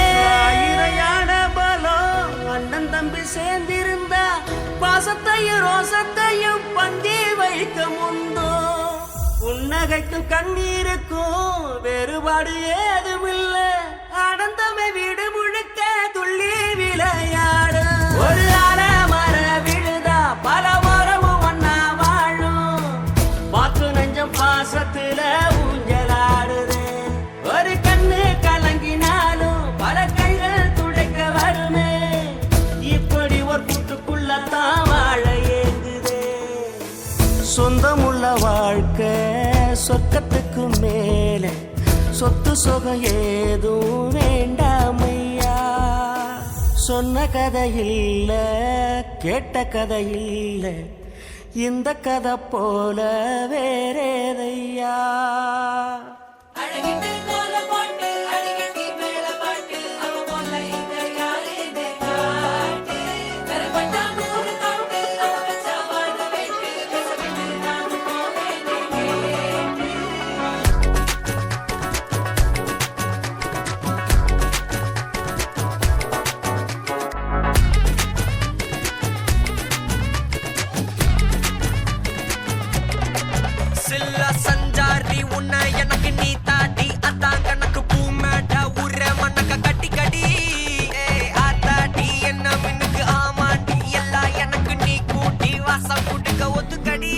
இறையான பலம் அண்ணன் தம்பி சேர்ந்திருந்தா பாசத்தையும் ரோசத்தையும் பந்தி வைக்க முந்தோ புன்னகைக்கும் கண்ணீருக்கும் வேறுபாடு ஏதுமில்லை அடந்தமை வீடு முழுக்க துள்ளி விளையாடு ஒரு மர விழுதா பல மரமும் ஒன்னா வாழும் வாக்கு நெஞ்சம் பாசத்துல ஊஞ்சலாடுது ஒரு கண்ணு கலங்கினாலும் பல கைகள் துடைக்க வருமே இப்படி ஒரு கூட்டுக்குள்ளத்தான் வாழ ஏங்குதே சொந்தமுள்ள வாழ்க்கை சொர்க்கத்துக்கு மேல சொத்து சுகம் ஏதும் வேண்டாமையா சொன்ன கதை இல்ல கேட்ட கதை இல்ல இந்த கதை போல வேறேதையா அழகிட்டு கோல போட்டு அடிக்கடி மேல பாட்டு அவ போல இந்த யாரு இதை காட்டு கரப்பட்டா நூறு காட்டு அவ வச்சா வாழ வேட்டு பேசவிட்டு நான் போவேனே கேட்டு சில்ல சஞ்சாரி உன்னை எனக்கு நீ தாட்டி அதான் கணக்கு பூ மேட்ட உர மண்ணக்க கட்டி கடி ஆத்தாட்டி என்ன மின்னுக்கு ஆமாண்டி எல்லாம் எனக்கு நீ கூட்டி வாசம் கூட்டுக்க ஒத்துக்கடி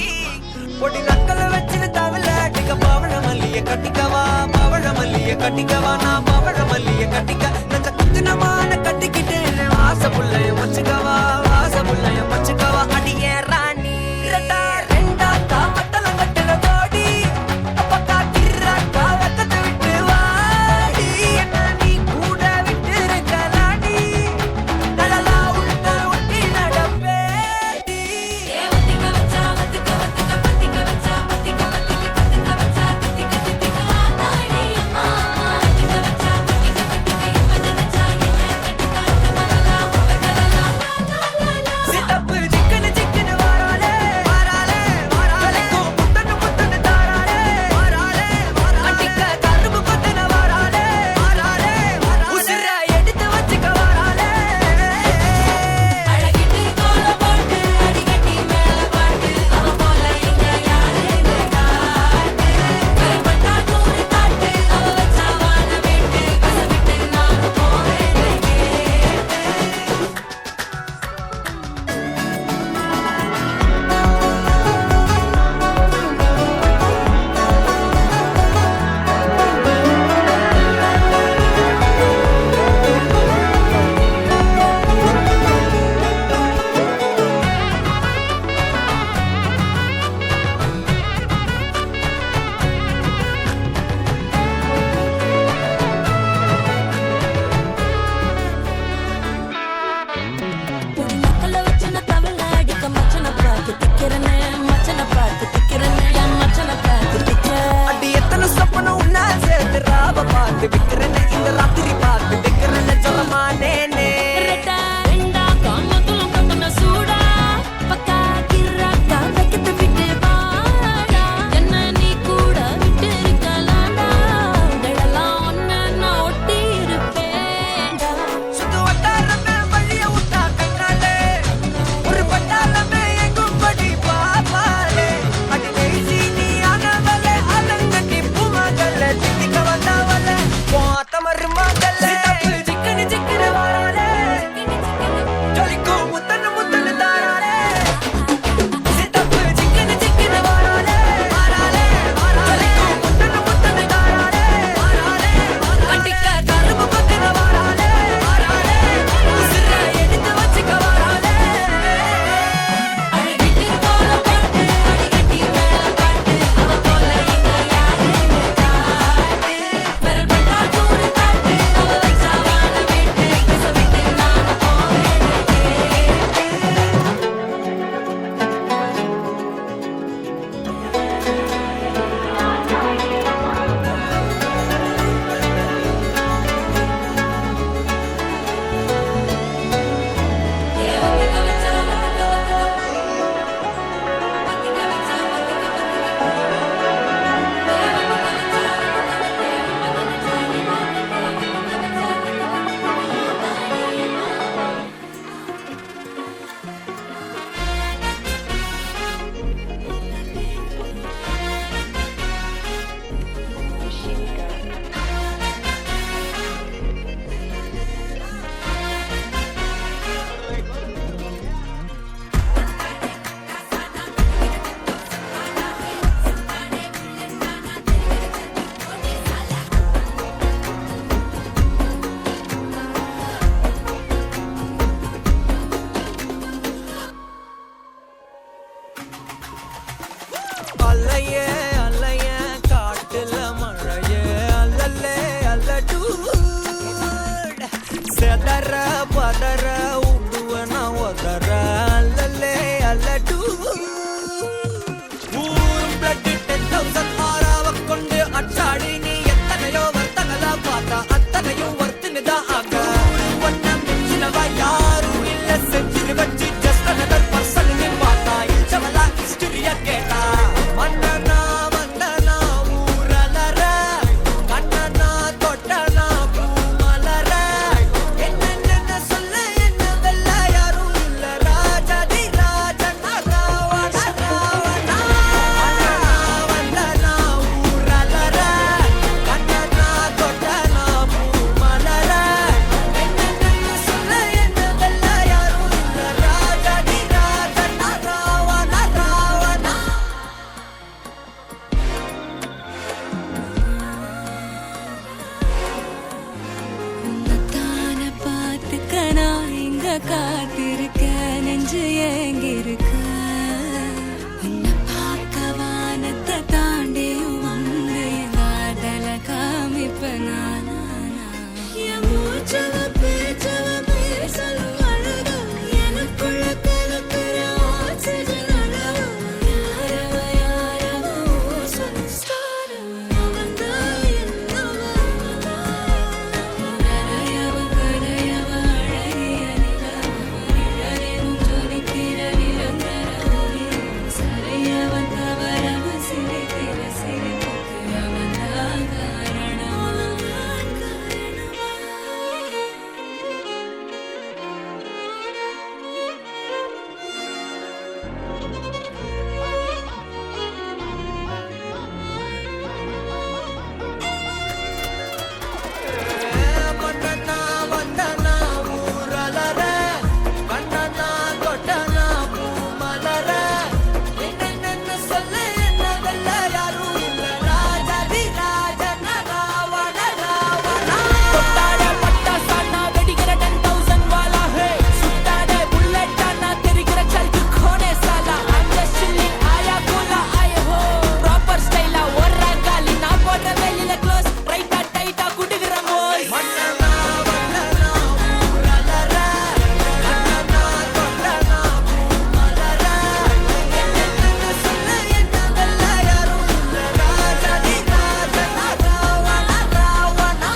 பொடி நக்கல வச்சிரு தவில அடிக்க பவழ மல்லிய கட்டிக்கவா பவழ மல்லிய கட்டிக்கவா நான் பவழ மல்லிய கட்டிக்க நெஞ்ச குத்தினமான கட்டிக்கிட்டேன் வாச புள்ளைய வச்சுக்கவா வாச புள்ளைய வச்சுக்கவா அடியே ராணி இரட்டா ரெண்டா தாமத்தலம் கட்டுற தோடி அப்பக்கா கிராக்கா வெக்கத்தை விட்டு வாடி என்ன நீ கூட விட்டு இருக்கலாடி நலலா உள்ள ஒட்டி நடப்பேடி ஏவத்திக்க வச்சா வத்திக்க வத்திக்க பத்திக்க வச்சா பத்திக்க வத்திக்க பத்திக்க வச்சா தித்திக்க தித்திக்க ஆத்தாடி அம்மா தித்திக்க வந்தனா வந்தனா ஊரலர வந்தனா கொட்டனா பூ மலர என்ன சொல்ல என்ன வெல்ல யாரும் இல்ல ராஜாதி ராஜன ராவண ராவணா கொட்டாட பட்டா சானா வெடிக்கிற 10,000 வாலா ஹே சுட்டாட புல்லட் ஆனா தெரிகிற சல்கு கோனே சாலா I'm just chilling ஆயா கோலா ஆயே ஹோ ப்ராப்பர் ஸ்டைலா ஒரு காலி நான் போடுற வெளியில க்ளோஸ் ரைட்டா டைட்டா குடுக்குற மோய் வந்தனா வந்தனா ஊரலர வந்தனா கொட்டனா பூ மலர என்ன சொல்ல என்ன வெல்ல யாரும் இல்ல ராஜாதி ராஜன ராவண ராவணா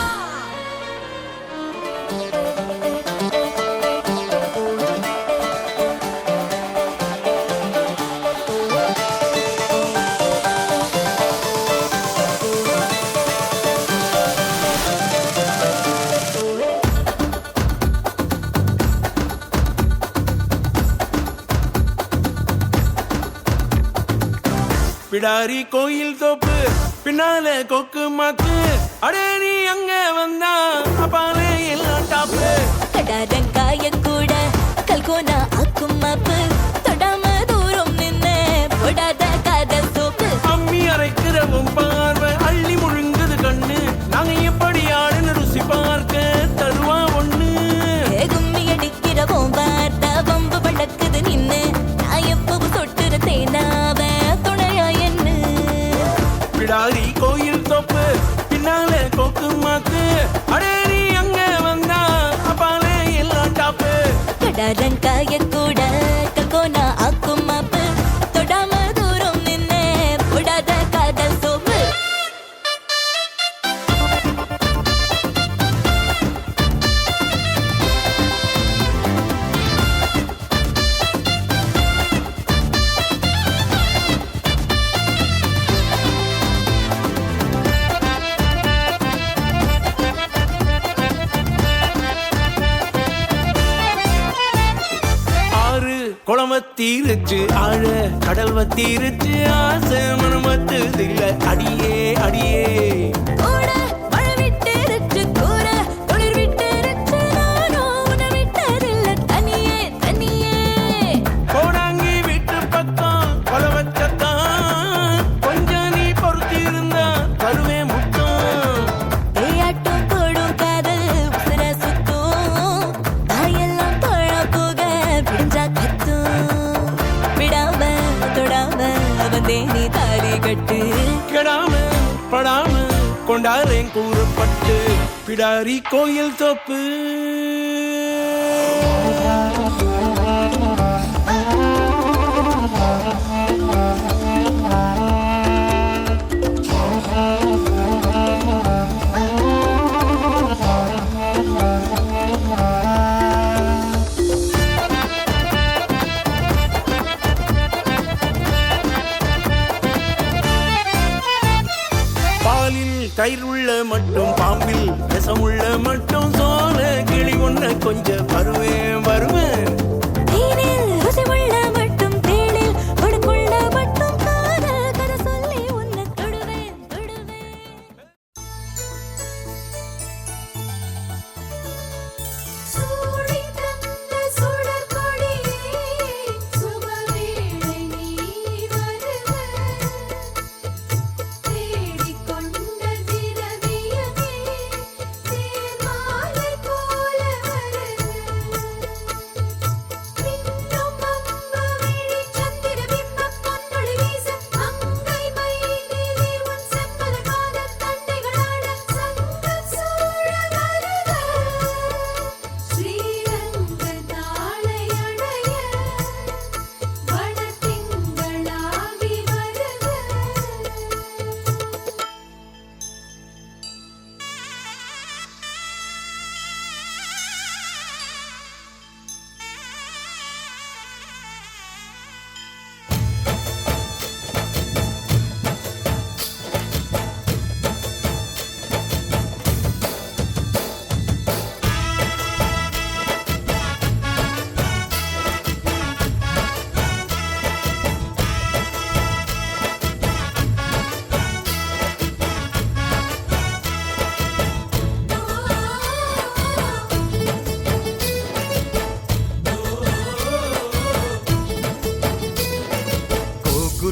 பிடாரி கோயில் தோப்பு பின்னால கொக்கு மாக்கு அடே நீ அங்க வந்தா அப்பாலே எல்லாம் டாப்பு கடாரங்காய கூட கல்கோனா ஆக்கும் மாப்பு தொடாம தூரம் நின்னு போடாத காதல் சோப்பு அம்மி அரைக்கிறவும் பார்வை அள்ளி முழுங்குது கண்ணு நாங்க எப்படி ஆடுன்னு ருசி பார்க்க தருவா ஒண்ணு கும்மி அடிக்கிறவும் வார்த்தா வம்பு பழக்குது நின்னு நான் எப்பவும் தொட்டுற தேனாவ துணையா என்ன பிடாரி கோயில் தோப்பு பின்னால கொக்கு மாக்கு அடே நீ அங்க வந்தா அப்பாலே எல்லாம் டாப்பு கடாரங்காய கூட கல்கோனா ஆக்கும் மாப்பு தொடாம தூரம் நின்னு போடாத காதல் சோப்பு ஆறு குளம் வத்தீருச்சு ஆழ கடல் வத்தீருச்சு ஆசை மனம் வத்துதில்ல அடியே அடியே கூட மழை விட்டுருச்சு கூற தொழில் விட்டுருச்சு நானும் உன்னை விட்டதில்ல தனியே தனியே கோடாங்கி வீட்டு பக்கம் கொல வச்சத்தான் கொஞ்சம் நீ பொறுத்தி இருந்தா தருவே முத்தம் தேயாட்டும் போடும் காதல் உசுர சுத்தும் தாயெல்லாம் தோழ போக விடிஞ்சா கத்தும் விடாம தொடாம வந்தே நீ தாலி கட்டு கெடாம படாம கொண்டாரேன் கூறப்பட்டு பிடாரி கோயில் தோப்பு பாலில் தயிர் உள்ள மட்டும் பாம்பில் விஷமுள்ள மட்டும் சோழ கிளி ஒன்ன கொஞ்சம் வருவேன் வருவேன் தேனில் ருசியுள்ள மட்டும் தேனில் உனக்குள்ள மட்டும் காதல் கதை சொல்லி உன்னை தொடுவேன் தொடுவேன் சூடி தந்த சுடர் கொடியே சுபவேளை நீ வருக தேடிக்கொண்ட திரவியமே தேர்மாலை போல வருக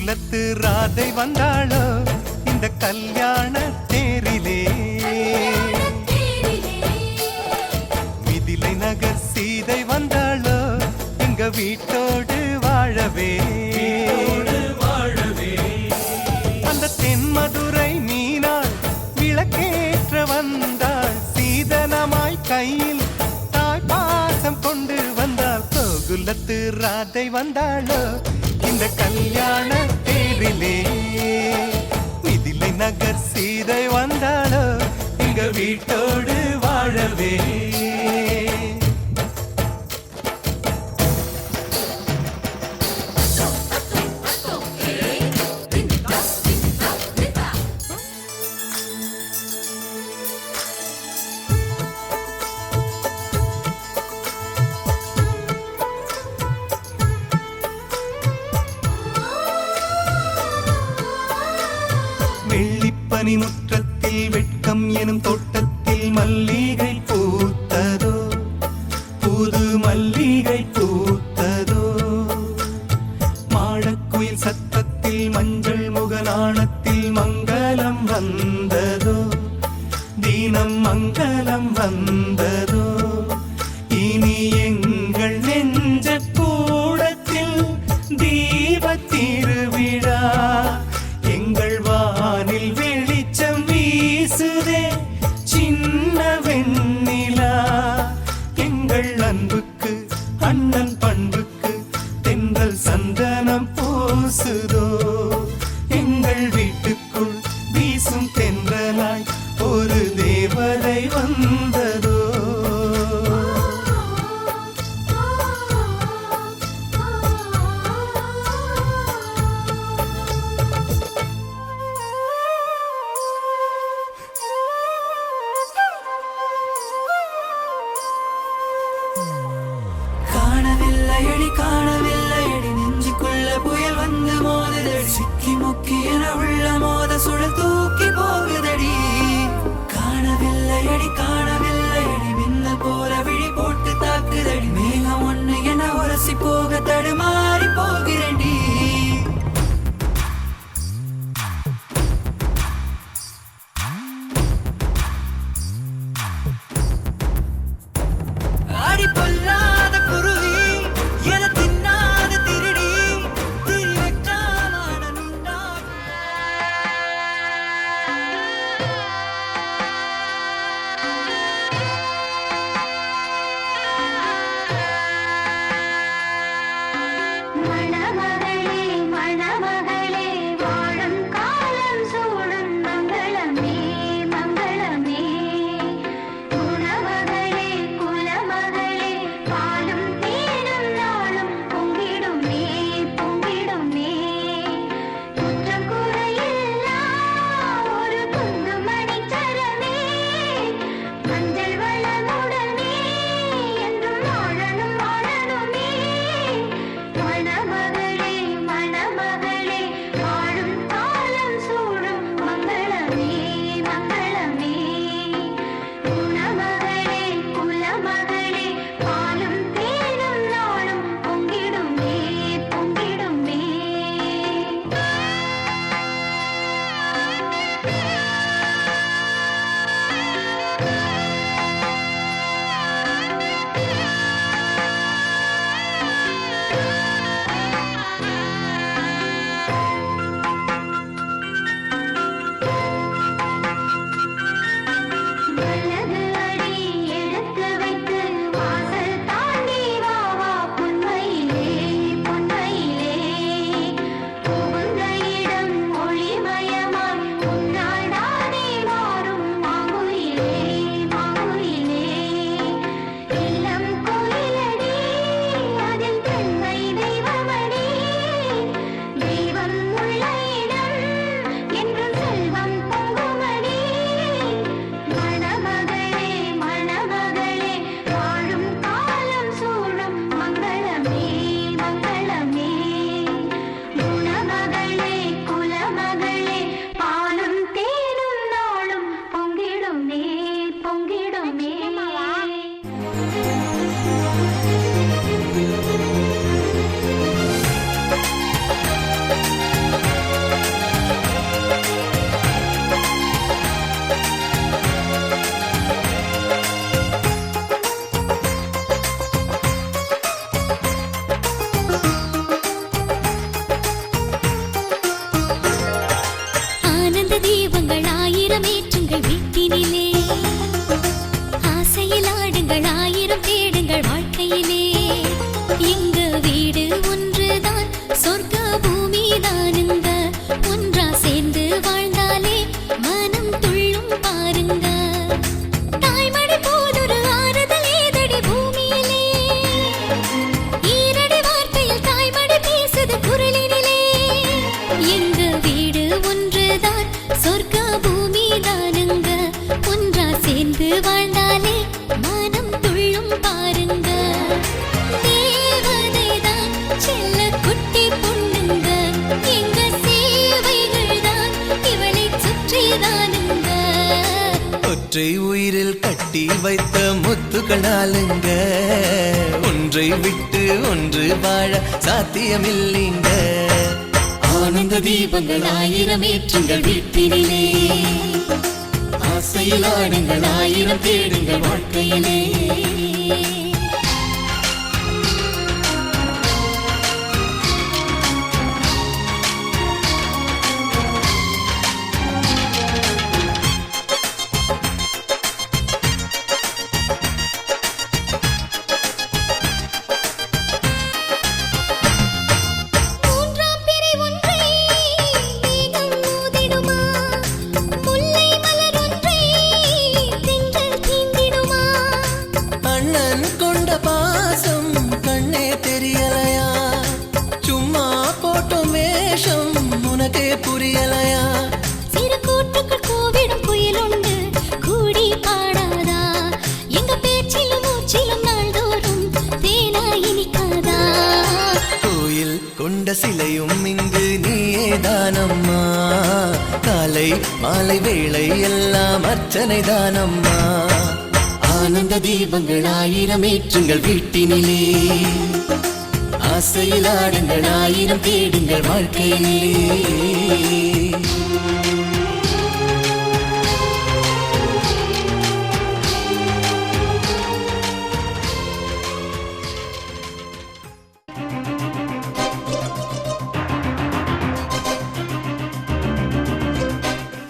கோகுலத்து ராதை வந்தாளோ இந்த கல்யாண தேரிலே மிதிலை நகர் சீதை வந்தாளோ எங்க வீட்டோடு வாழவே அந்த தென்மதுரை மீனாள் விளக்கேற்ற வந்தாள் சீதனமாய் கையில் தாய் பாசம் கொண்டு வந்தாள் கோகுலத்து ராதை வந்தாளோ இந்த கல்யாண தேரிலே மிதிலை நகர் சீதை வந்தாளோ எங்க வீட்டோடு வாழவே வெள்ளிப்பனி முற்றத்தில் வெட்கம் எனும் தோட்டத்தில் மல்லிகை பூத்ததோ புது மல்லிகை பூத்ததோ மாடக்குயில் சத்தத்தில் மஞ்சள் முகநாணத்தில் மங்களம் வந்ததோ தீனம் மங்களம் வந்ததோ இனி எங்கள் நெஞ்ச கூடத்தில் தீப திருவிழா எங்கள் வானில் வெளிச்சம் வீசுதே சின்ன வெண்ணிலா எங்கள் அன்புக்கு அண்ணன் பண்புக்கு தென்றல் சந்தனம் பூசுதோ எங்கள் வீட்டுக்குள் வீசும் தென்றலாய் ஒரு தேவதை வந்ததோ காணவில்லையடி நெஞ்சுக்குள்ள புயல் வந்து மோதுதடி சிக்கி முக்கி என உள்ள ஒற்றை உயிரில் கட்டி வைத்த முத்துக்கள் நாளுங்க ஒன்றை விட்டு ஒன்று வாழ சாத்தியமில்லைங்க ஆனந்த தீபங்கள் ஆயிரம் ஏற்றுங்கள் வீட்டினிலே ஆசையில் ஆடுங்கள் ஆயிரம் தேடுங்கள் வாழ்க்கையிலே அண்ணன் கொண்ட பாசம் கண்ணே தெரியலையா சும்மா போட்டோ மேஷம் உனக்கே புரியலையா சிறு கூட்டுக்குள் கோவிடும் குயில் உண்டு கூடி பாடாதா எங்க பேச்சிலும் மூச்சிலும் நாள்தோறும் தேனா இனிக்காதா கோயில் கொண்ட சிலையும் இங்கு நீயே தானம்மா காலை மாலை வேளை எல்லாம் அர்ச்சனை தானம்மா ஆனந்த தீபங்கள் ஆயிரம் ஏற்றுங்கள் வீட்டினிலே ஆசையில் ஆடுங்கள் ஆயிரம் தேடுங்கள் வாழ்க்கையிலே